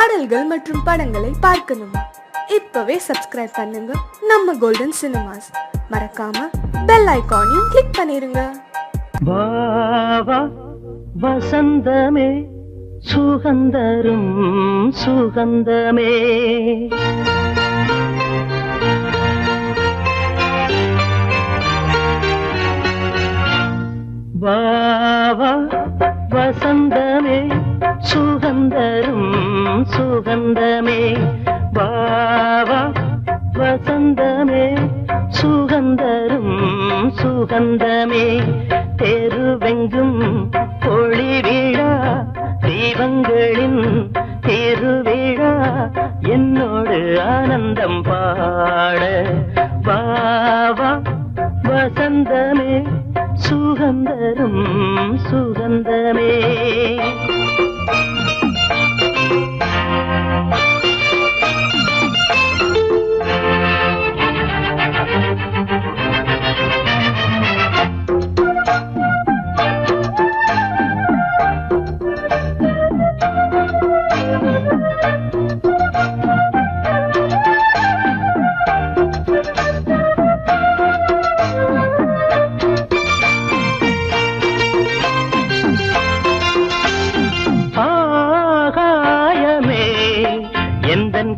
பாடல்கள் மற்றும் படங்களை பார்க்கணுமா? இப்பவே சப்ஸ்கிரைப் பண்ணுங்க நம்ம கோல்டன் சினிமாஸ். மறக்காம பெல் ஐகானையும் கிளிக் பண்ணிருங்க. வா வா வசந்தமே சுகந்தரும் சுகந்தமே, வா வா வசந்தமே சுகந்தரும் சுகந்தமே, வா வா வசந்தமே சுகந்தரும் சுகந்தமே, தெருவெங்கும் ஒளி விழா தீபங்களின் திருவிழா, என்னோடு ஆனந்தம் பாட, வா வா வசந்தமே சுகந்தரும் சுகந்தமே.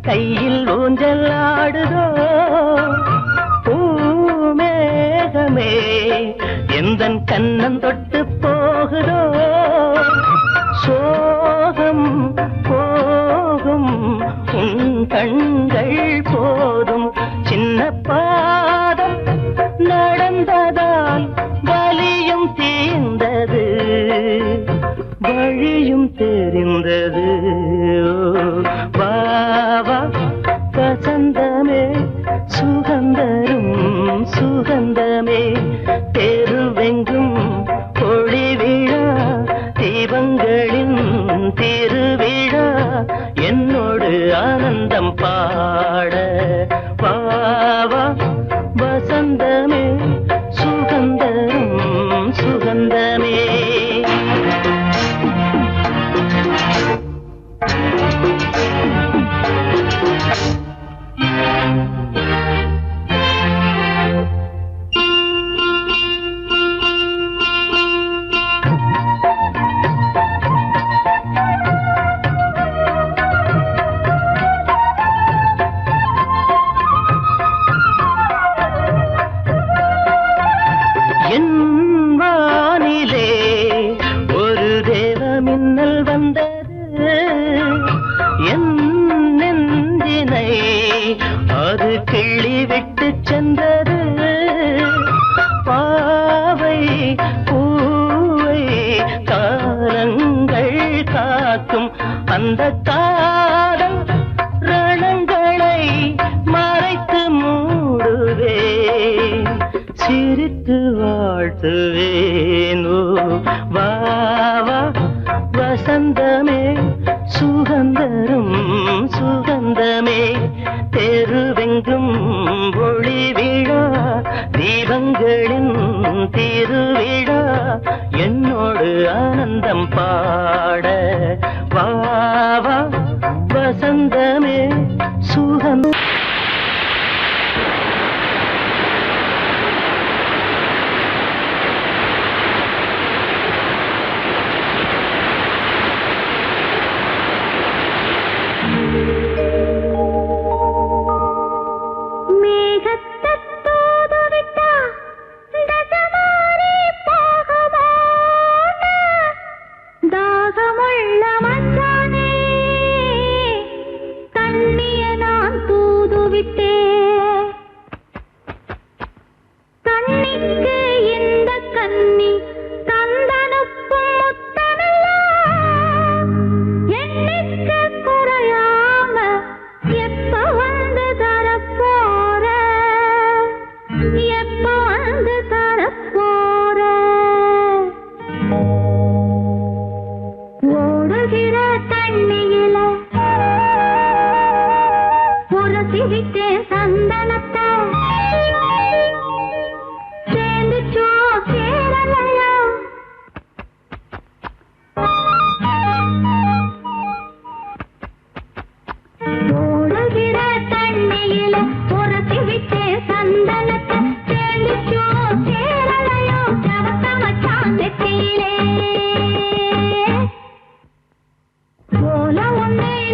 கையில் ஊஞ்சல் ஆடுதோ பூமேகமே, எந்தன் கண்ணம் தொட்டு போகுதோ, சோகம் போகும் உன் கண்கள் போதும், சின்ன பாதம் நடந்ததால் வலியும் தீர்ந்தது வழியும் தெரிந்தது, வா வா வசந்தமே சுகந்தரும் சுகந்தமே, தெருவெங்கும் ஒளி விழா தீபங்களின் திருவிழா, என்னோடு ஆனந்தம் பாட, வா வா வசந்தமே சுகந்தரும் சுகந்தமே. அது கிள்ளி விட்டு சென்றது, பாவை பூவை காலங்கள் காக்கும், அந்த காலம் ரணங்களை மறைத்து மூடுவே, சிரித்து வாழ்த்துவேனோ, வா வா வசந்தமே சுகந்தரும் சுகந்தமே, தெருவெங்கும் ஒளி விழா தீபங்களின் திருவிழா, என்னோடு ஆனந்தம் பாட, வா வா வசந்தமே சுகந்த.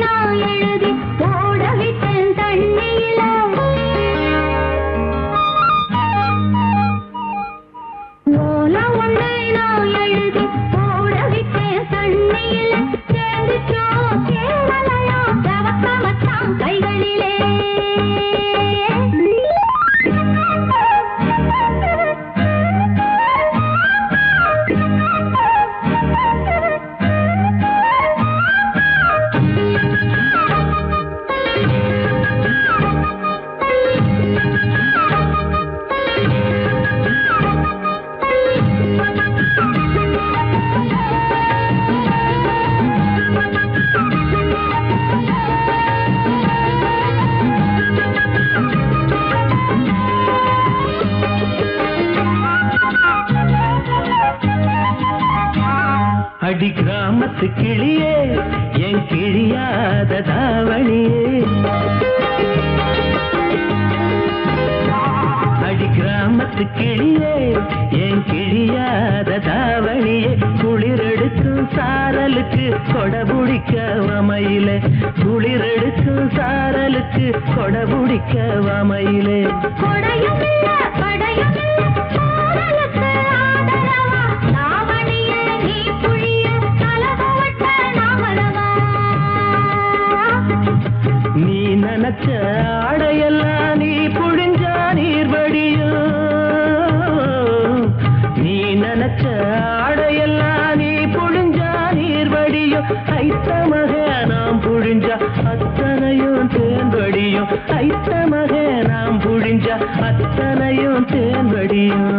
நான் எழுதி போட விட்டேன் தண்ணியில ஓலம் ஒன்றை நான் எழுதி போட விட்டேன் தண்ணியில சேர்ந்துச்சோ சேரலையோ செவக்க மச்சான் கைகளிலே அடி கிராமத்து கிளியே என் கிழியாத தாவணியே அடி கிராமத்து கிளியே என் கிழியாத தாவணியே குளிரெடுக்கும் சாரலுக்கு கொடபுடிக்க வமையிலே குளிரெடுக்கும் சாரலுக்கு கொடபுடிக்க வமையிலே நீ நினைச்ச ஆடையெல்லாம் நீ புழிஞ்சா நீர் வடியும் நீ நினைச்ச ஆடையெல்லாம் நீ புழிஞ்சா நீர் வடியும் ஐத்தமக நாம் புழிஞ்சா அத்தனையும் தேன் வடியும் ஐத்தமக நாம் புழிஞ்சா அத்தனையும் தேன் வடியும்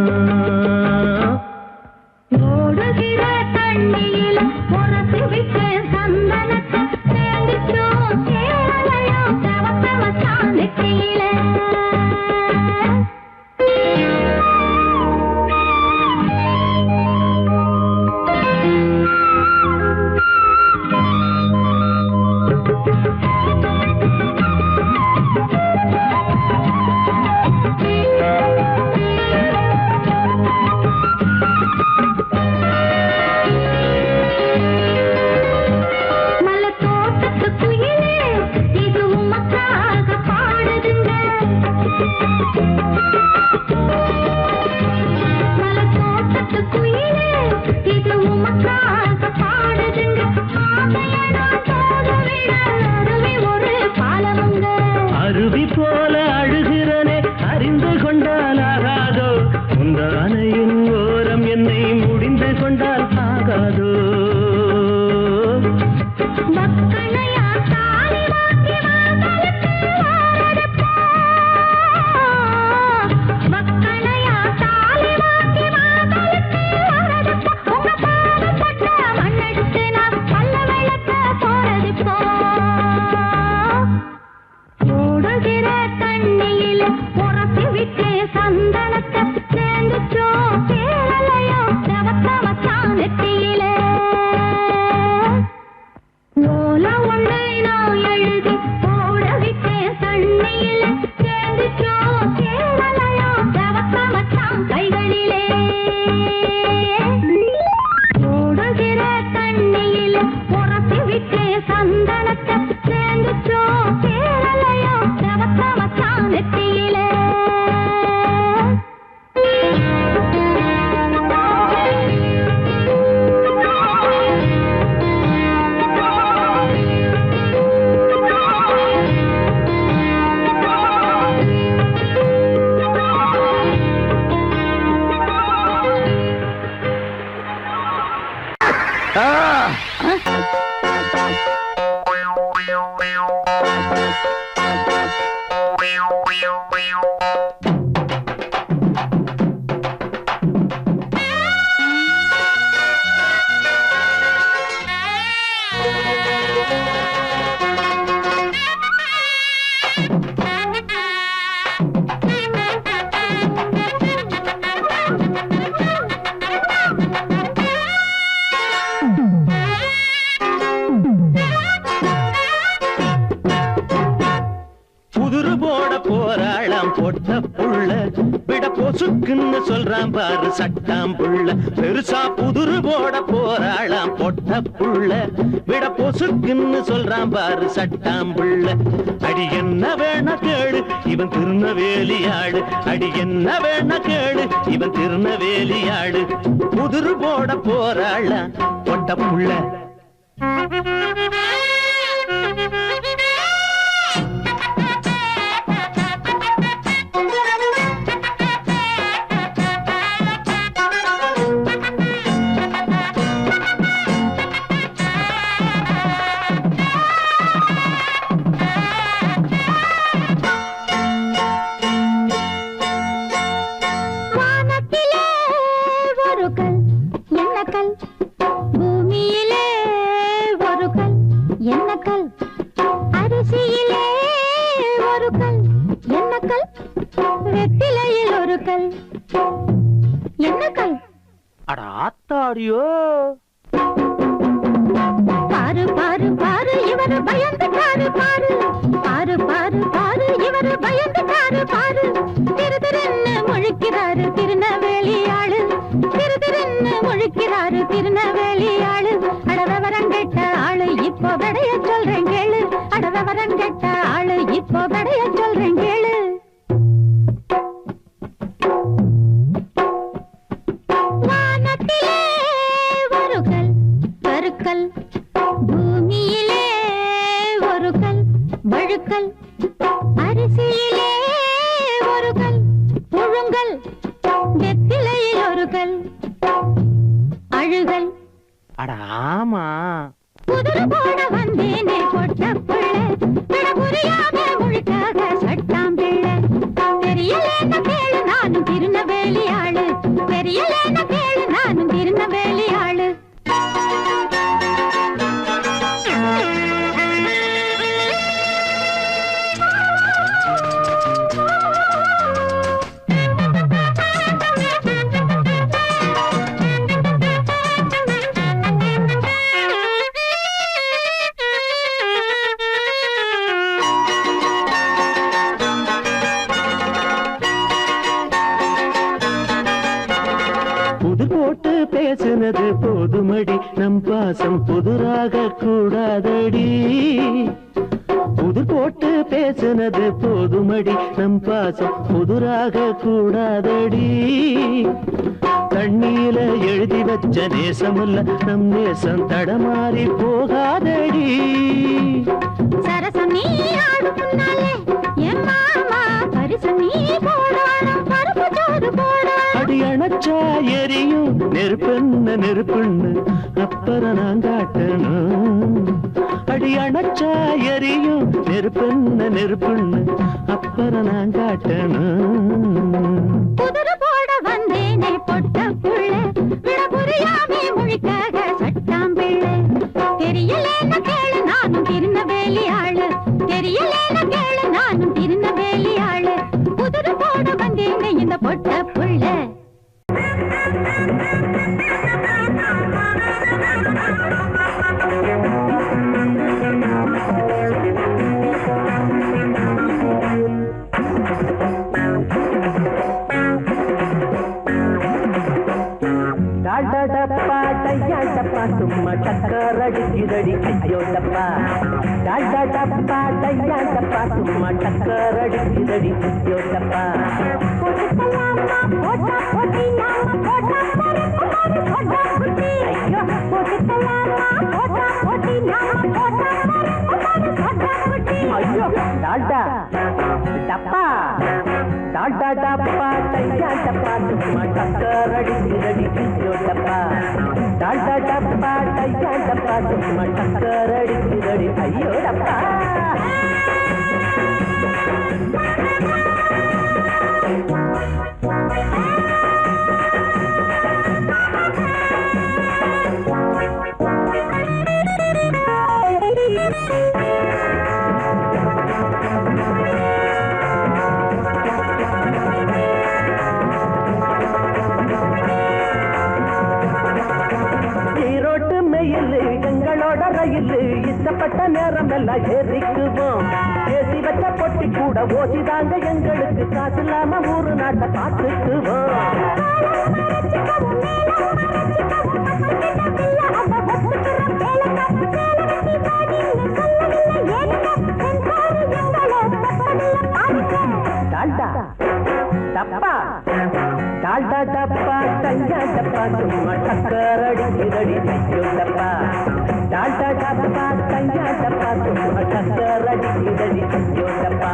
ஓடுகிற தண்ணியில உரசி விட்டேன் சந்தனத்தை சேர்ந்துச்சோ சேரலையோ செவக்க மச்சான் நெத்தியில அருவி போல அழுகிறனே அறிந்து கொண்டால் ஆகாதோ உந்தானையின் ஓரம் என்னை முடிந்து கொண்டால் ஆகாதோ பொசுக்குன்னு சொல்றான் பாரு சட்டாம் புள்ள, பெருசா புதுரு போட போராளாம் பொட்ட புள்ள. விட பொசுக்குன்னு சொல்றான் பாரு சட்டாம் புள்ள. அடி என்ன வேணா கேளு இவன் திருநவேலியாடு, அடி என்ன வேணா கேளு இவன் திருநவேலியாடு. புதுரு போட போராளாம் பொட்ட புள்ள. பூமியிலே ஒரு கல் என்ன கல், அரிசியிலே ஒரு கல் என்ன கல், வெற்றிலையில் ஒரு கல் என்ன கல். அட ஆத்தாடியோ, பாரு பாரு பாரு இவரு பயந்துட்டாரு பாரு, பாரு பாரு பாரு இவரு பயந்துட்டாரு பாரு. திரு திருன்னு முழிக்கிறாரு திருநவேலியாளு, திரு திருன்னு முழிக்கிறாரு திருநவேலியாளு. அடவரங்கெட்ட ஆளு இப்போ விடைய சொல்றேன் கேளு, அடவரங்கெட்ட ஆளு இப்போ விடைய சொல்றேன் கேளு. வானத்திலே ஒரு கல் கருக்கல், பூமியிலே ஒரு கல் வழுக்கல், அரிசியிலே ஒரு கல் புழுங்கல், வெத்திலையில் ஒரு கல் அழுகல். அட ஆமா, குதிரை போட வந்தேனே பொட்ட புள்ள, விட புரியாம முழுக்காக சட்டாம் பிள்ளை. தெரியலேன்னு கேளு நானும் திருநவேலி ஆளு, தெரியலேன்னு கேளு நானும் திருநவேலி ஆளு. புது போட்டு பேசுனது போதுமடி, நம் பாசம் புதுராக கூடாதடி. புது போட்டு பேசுனது போதுமடி, நம் பாசம் புதுராக கூடாதடி. தண்ணீல எழுதி வச்ச நேசமுல்ல நம் நேசம் தடமாறி போகாதடி. சரசம் நீ ஆடு முன்னாலே என் மாமா பரிசு நீ போடணும், பருப்பு சோறு போடணும். அடி அணைச்சா எரியும் நெருப்பென்ன நெருப்புன்னு அப்புறம் நான் காட்டணும். அடி அணைச்சா எரியும் நெருப்பென்ன நெருப்புன்னு அப்புறம் நான் காட்டணும். குதிரை போட வந்தேனே பொட்ட புள்ள, விட புரியாமே மொழிக்காக சட்டாம் பிள்ளை. தெரியலேன்னு கேளு நானும் திருநவேலி ஆளு, தெரியலேன்னு கேளு நானும் திருநவேலி ஆளு. குதிரை போட வந்தேனே இந்த பொட்ட புள்ள. டாடடப்பா டையாடப்பா சும்மா டக்கரடிக்குதடி ஐயோ டப்பா. டாடடப்பா டையாடப்பா சும்மா டக்கரடிக்குதடி ஐயோ டப்பா. போட்டுக்கலாமா போட்டா போட்டி நாம போட்டா போட்டு போட்டா குட்டி. ஐயோ போட்டுக்கலாமா போட்டா போட்டி நாம போட்டா போட்டா குட்டி. ஐயோ டாடா டப்பா, டாடடப்பா டையாடப்பா சும்மா டக்கரடிக்குதடி ஐயோ டப்பா. டாடடப்பா டையாடப்பா சும்மா டக்கரடிக்குதடி ஐயோ டப்பா. ஈரோட்டு மெயில் எங்களோட ரயில், இஷ்டப்பட்ட நேரம் எல்லாம் ஏறிக்குவோம். ஏசி வச்ச பொட்டி வட்டி கூட ஓசிதாங்க எங்களுக்கு காசு இல்லாம ஊரு நாட்டை பார்த்துக்குவோம். டால்டா டப்பா டால்டா டப்பா டையா டப்பா சும்மா டக்கரடி கிரடி தையோ டப்பா டால்டா டப்பா டையா டப்பா சும்மா டக்கரடி கிரடி தையோ டப்பா.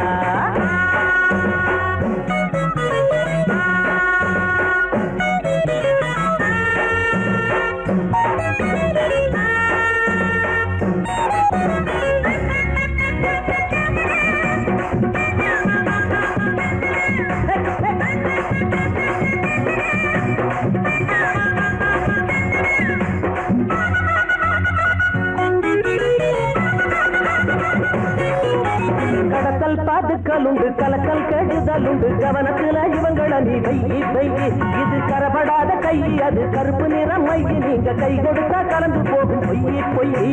பாதுக்கலுண்டு கலக்கல் கெடுதலுண்டு கவனத்துல இவங்கள நீ வெயி வெயி. இது கரபடாத கை அது கருப்பு நிறம் மை. நீங்க கை கொடுத்தா கலந்து போகும் பொய்யி பொய்யி.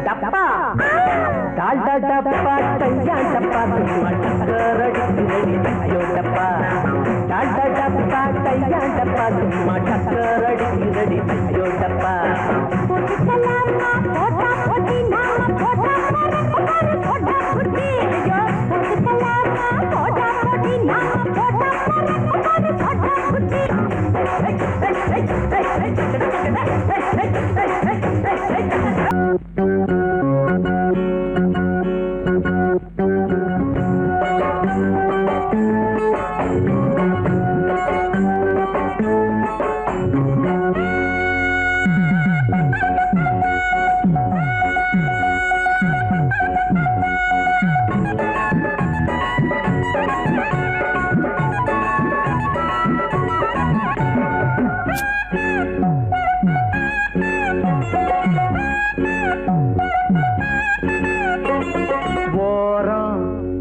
டப்பா டால்டா டப்பா டையா டப்பா சும்மா டக்கரடி கிரடி தையோ டப்பா டால்டா டப்பா டையா டப்பா சும்மா டக்கரடி கிரடி தையோ டப்பா.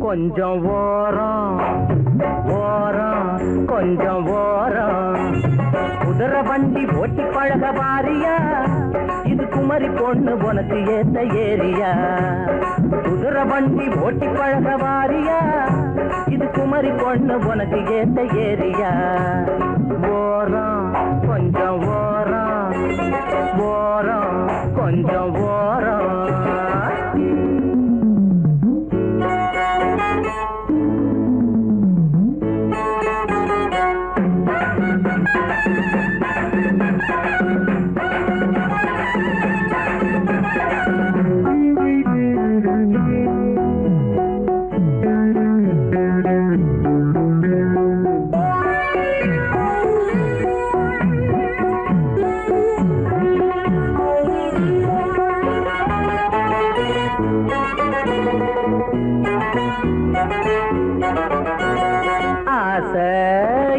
கொஞ்சம் ஓரம் ஓரம் கொஞ்சம் ஓரம் குதிரை வண்டி ஓட்டி பழக வாரியா. இது குமரி பொண்ணு உனக்கு ஏத்த ஏரியா. குதிரை வண்டி ஓட்டி பழக வாரியா. இது குமரி பொண்ணு உனக்கு ஏத்த ஏரியா. ஓரம் கொஞ்சம் ஓரம் ஓரம் கொஞ்சம் ஓரம்.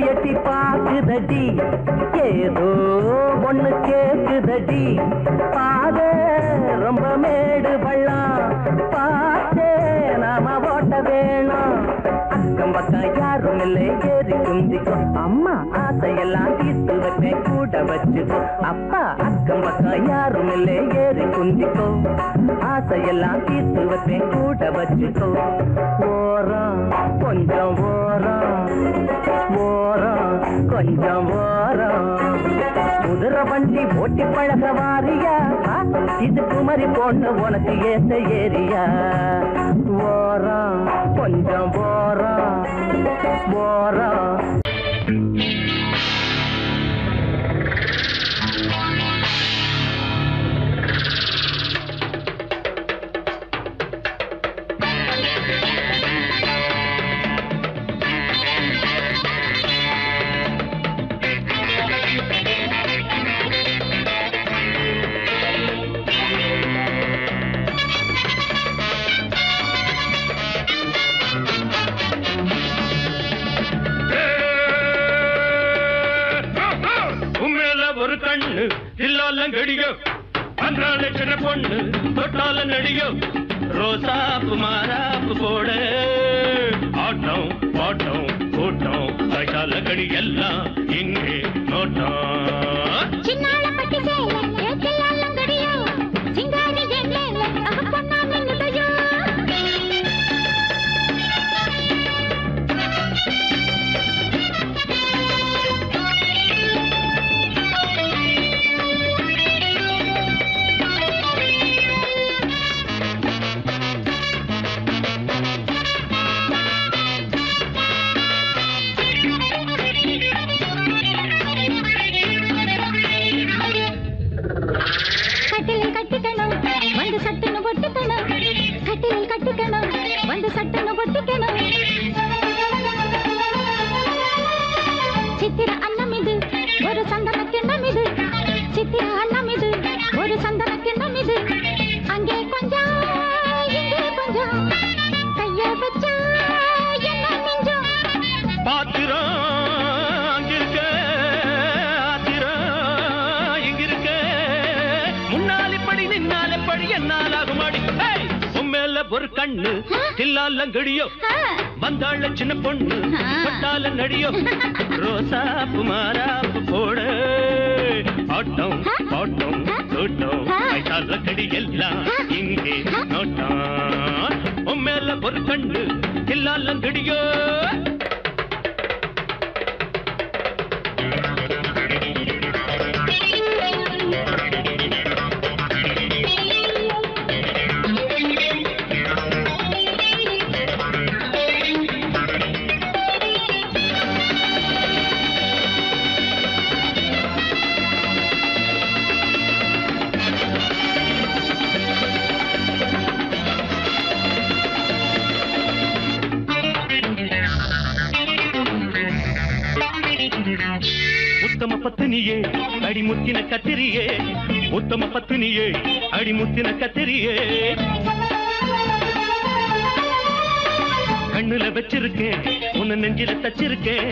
எட்டி பாக்குதடி ஏதோ ஒண்ணு கேக்குதடி. பாத ரொம்ப மேடு பள்ளம் பார்த்தே நாம ஓட்ட வேணும். அக்கம் பக்கம் யாரும் இல்லை ஏறி குந்திக்கோ. அம்மா ஆசையெல்லாம் தீர்த்து வைப்பேன் கூட வச்சுக்கோ. அப்பா அக்கம் பக்கம் யாரும் இல்லை ஏறி குந்திக்கோ. ஆசையெல்லாம் தீர்த்து வைப்பேன் கூட வச்சுக்கோ. ஓரம் கொஞ்சம் ஓரம் ஓரம் கொஞ்சம் ஓரம் குதிரை வண்டி ஓட்டி பழக வாரியா. இது குமரி பொண்ணு உனக்கு ஏத்த ஏரியா. ஓரம் கொஞ்சம் ஓரம் ஓரம். ஒரு கண்ணு இல்லாலங்கடியோ பண்றாள சின்ன பொண்ணு தொட்டால நடியோ ரோசாப்பு மாறாப்பு போட ஆட்டம் பாட்டம் கூட்டம் கையால கடி எல்லாம் இங்கே நோட்டம் சின்னால பட்டி சேல ஏக்கையாலம் கடியோ சிங்காரி ஏலேல அக பொண்ணா நின்னுடையோ கட்டிலில் கட்டிக்கணும் வந்து சட்டுன்னு பொட்டிக்கணும் கட்டிலில் கட்டிக்கணும் வந்து சட்டுன்னு பொட்டிக்கணும் சித்திர அன்னம் இது ஒரு சந்தன கிண்ணம் இது சித்திர அன்னம் இது ஒரு சந்தன கிண்ணம் இது அங்கே கொஞ்சம் இங்கே கொஞ்சம் கைய வச்சா என்ன மிஞ்சம் பாத்திரம் அங்கிருக்க ஆத்திரம் இங்கிருக்க முன்னாலிப்படி நின்னாலிப்படி என்னாலாகுமாடி உண்மையில ஒரு கண்ணு தில்லாலங்கடியோ வந்தாள சின்ன பொண்ணு பட்டால நடியோ ரோசாப்பு மாறாப்பு போட ஆட்டம் பாட்டம் கூட்டம் கையால கடி எல்லாம் இங்கே நோட்டம் உண்மையில ஒரு கண்ணு தில்லாலங்கடியோ உத்தம பத்தினியே அடிமுத்தின கத்திரியே உத்தம பத்தினியே அடிமுத்தின கத்திரியே கண்ணுல வச்சிருக்கேன் உன்ன நெஞ்சில தச்சிருக்கேன்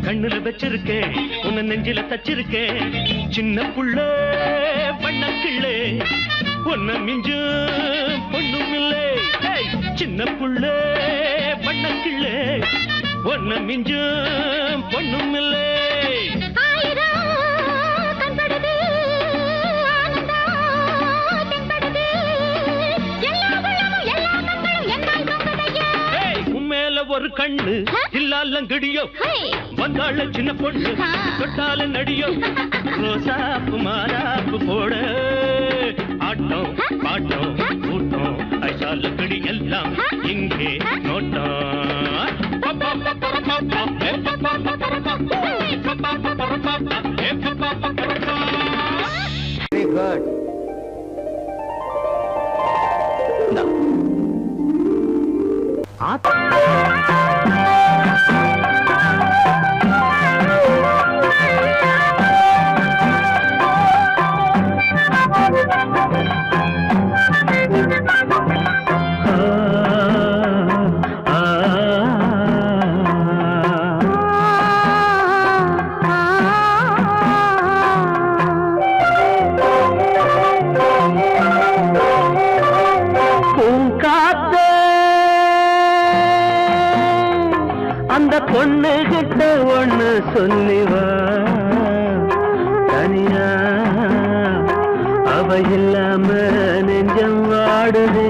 கண்ணுல வச்சிருக்கேன் உன்ன நெஞ்சில தச்சிருக்கேன் சின்ன புள்ள பண்ணக்கிள்ளே உன்ன மிஞ்சு பொண்ணும் இல்லை சின்ன புள்ள பண்ணக்கிள்ளே உன்ன மிஞ்சு பொண்ணும் இல்லை ஒரு கண்ணு தில்லாலங்கடியோ வந்தாள சின்ன பொண்ணு தொட்டால நடியோ ரோசாப்பு மாறாப்பு போட ஆட்டம் பாட்டம் கூட்டம் ஐசால கடி எல்லாம் இங்கே நோட்டம் Very good. அந்த பொண்ணு கிட்ட ஒண்ணு சொல்லிவா தனியா அவ இல்லாம நெஞ்சம் வாடுதே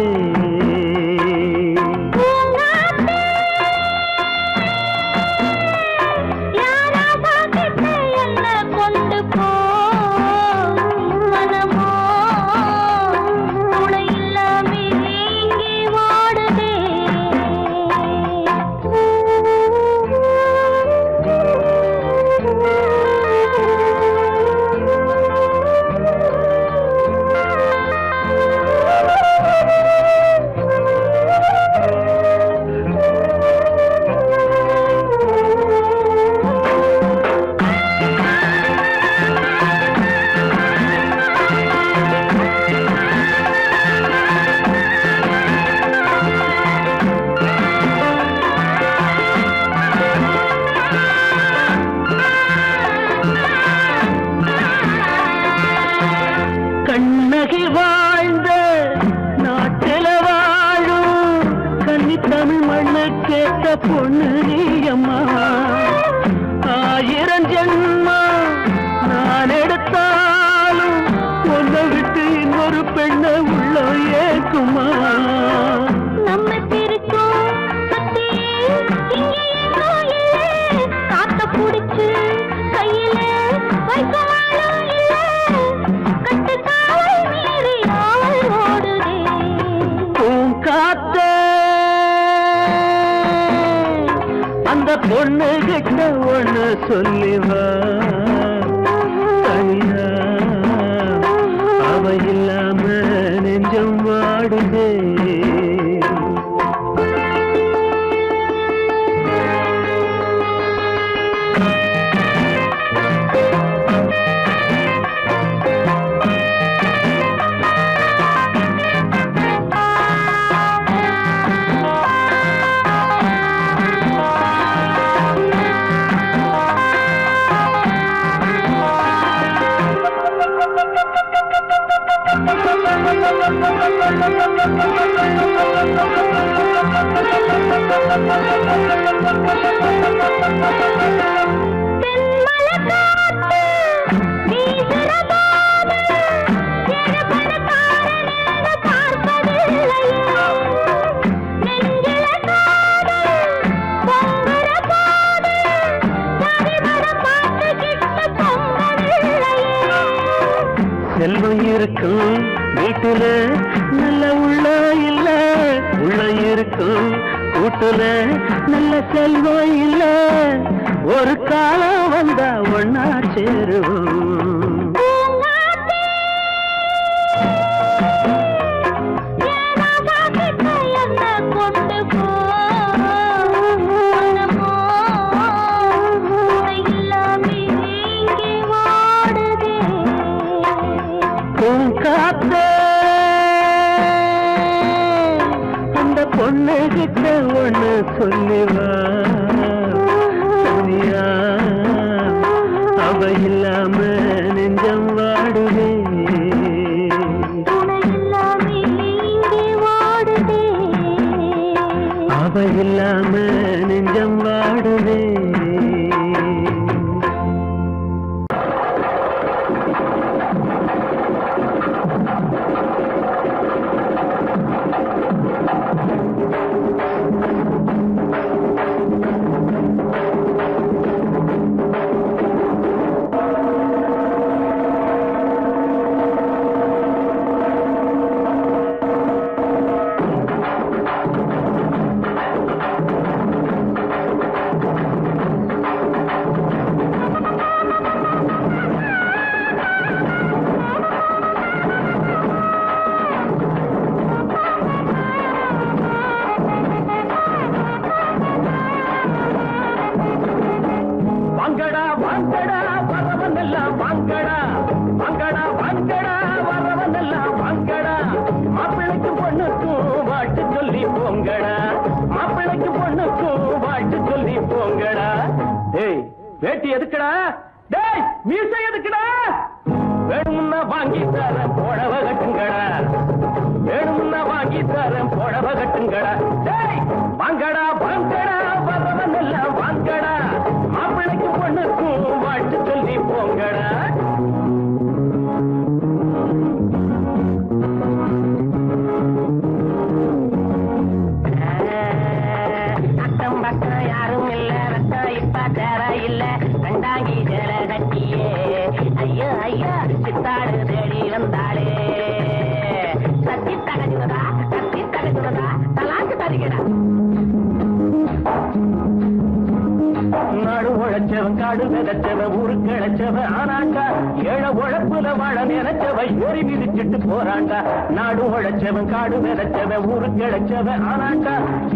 பொண்ணு நீ அம்மா. 1000 ஜென்மா நான் எடுத்தாலும் ஒன்ன விட்டு இன்னொரு பெண்ண உள்ள ஏக்குமா. நம்ம திருக்கும் சுத்தி இங்கே காத்த புடிச்சு கையில வைக்கவாலும் இல்ல கட்டு காவல் மீறி ஆவல் ஓடுதே. பூங்காத்த அந்த பொண்ணு கிட்ட ஒண்ணு சொல்லிவா. தனியா அவ இல்லாம நெஞ்சம் வாடுதே. செல்வம் இருக்கும் வீட்டுல நல்ல உள்ள இல்ல, உள்ள இருக்கும் கூட்டுல நல்ல செல்வம் இல்ல. ஒரு காலம் வந்தா ஒன்னா சேருவோம். அந்த பொண்ணு கிட்ட ஒண்ணு சொல்லிவா. தனியா அவ இல்லாம நெஞ்சம் வாடுதே. அவ இல்லாம நெஞ்சம் வாடுதே. வேட்டி எதுக்குடா? டேய் மீசை எதுக்குடா? வேணும்னா வாங்கி தரேன் புடவ கட்டுங்கடா. வேணும்னா வாங்கி தரேன் புடவ கட்டுங்கடா. டேய் வாங்கடா வாங்கடா வரவன் எல்லாம் வாங்கடா. மாப்பிள்ளைக்கு பொண்ணுக்கும் வாழ்த்து சொல்லி போங்கடா. அக்கம் பக்கம் யாரும் இல்ல, ரத்தம் இப்ப தேவை இல்ல. கண்டாங்கி ஜல கட்டியே ஐயோ ஐயோ சித்தாடு தேடி வந்தாளே. சத்தி தகஜுவதா தலாக்கு தருகிறா. நாடு உழைச்சவன் காடு விதைச்சவன் ஊரு கிழச்சவன் ஆனாண்டா. ஏழை உழைப்புல வாழ நினைச்சவன் ஏறி மிதிச்சிட்டு போறாண்டா. நாடு உழைச்சவன் காடு விதைச்சவன் ஊரு கிழச்சவன் ஆனாண்டா.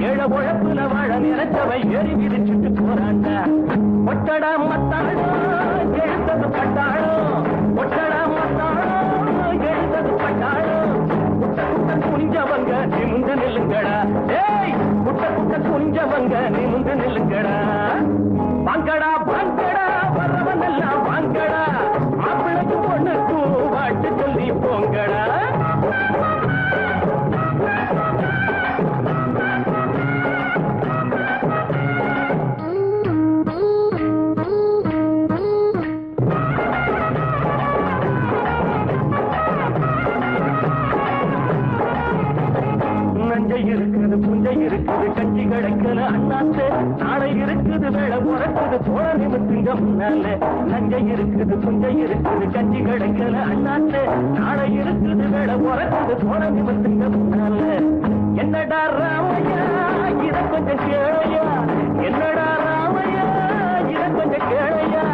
ஏழை உழைப்புல வாழ நினைச்சவன் ஏறி மிதிச்சிட்டு போறாண்டா. ஒட்டடா மத்தாளோ எழுத்தது பட்டாளோ. ஒட்டடா மத்தாளோ எழுத்தது பட்டாளோ. குட்ட குட்ட குனிஞ்சவங்க நிமிந்து நில்லுங்கடா. ஏய் குட்ட குட்ட குனிஞ்சவங்க நிமிந்து நில்லுங்கடா. வாங்கடா வாங்கடா வரவன் எல்லாம் வாங்கடா. மாப்பிள்ளைக்கு பொண்ணுக்கும் வாழ்த்து சொல்லி போங்கடா. இருக்குது கஞ்சி கிடைக்கல அண்ணாத்து நாளை இருக்குது வேலை உறக்குது தோழ நிமித்துங்க முன்னால நஞ்சை இருக்குது புஞ்சை இருக்குது கஞ்சி கிடைக்கல அண்ணாத்து நாளை இருக்குது வேலை உறக்குது தோழ நிமித்துங்க முன்னால என்னடா ராமையா இத கொஞ்சம் கேளையா என்னடா ராமையா இத கொஞ்சம் கேளையா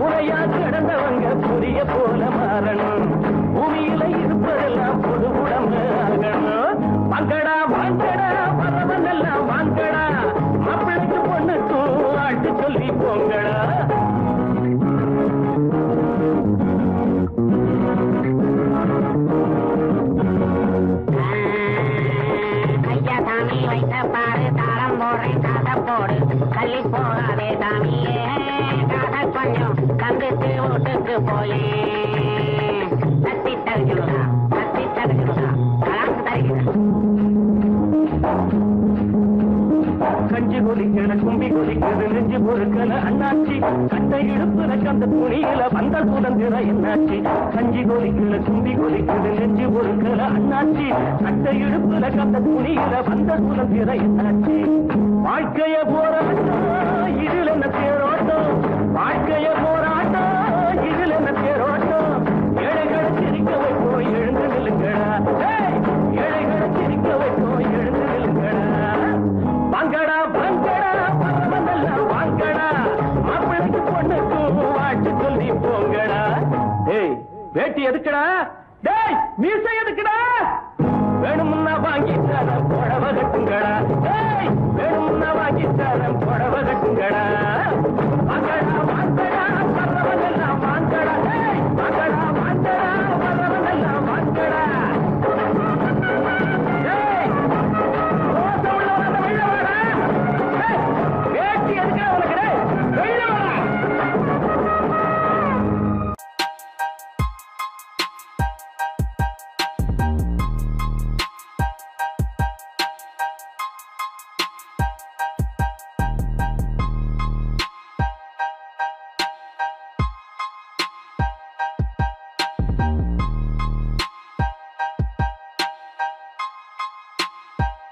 உரையா கிடந்தவங்க புரிய போல மாறணும் பூமியில இருப்பதெல்லாம் பொது உடம்பு ஆகணும் வாங்கடா வாங்கடா பரவனெல்லாம் வாங்கடா மாப்பிளைக்கு பொண்ணுக்கும் ஆட்டு சொல்லி போங்கடா ஐயா சாமி வைத்த பாரு தாரம் போடுறேன் காதை போடு தள்ளி போகாதே சாமியே காதை கொஞ்சம் தந்துட்டு வீட்டுக்கு போயே தத்தி தருகிறா கலாசு தருகிறா கஞ்சி கொதிக்கல கும்பி கொதிக்குது நெஞ்சு பொறுக்கல அண்ணாச்சி கண்டை இடுப்புல கந்த துணியில வந்த சுதந்திர என்னாச்சி கஞ்சி கொதிக்கல கும்பி கொதிக்குது நெஞ்சு பொறுக்கல அண்ணாச்சி கண்டை இடுப்புல கந்த துணியில வந்த சுதந்திர என்னாச்சி வாழ்க்கைய போராட்டம் இதில் என்ன தேரோட்டம் வாழ்க்கைய போராட்டம் இதில் என்ன தேரோட்டம் ஏழைகளை சிரிக்க வைப்போம் எழுந்து நில்லுங்கடா ஏழைகளை சிரிக்க வைப்போம் எழுந்து நில்லுங்கடா வாங்கடா வாங்கடா பரவனெல்லாம் வாங்கடா மாப்பிளைக்கு பொண்ணுக்கும் வாட்டு சொல்லி போங்கடா டேய் வேட்டி எதுக்குடா டேய் மீசை எதுக்குடா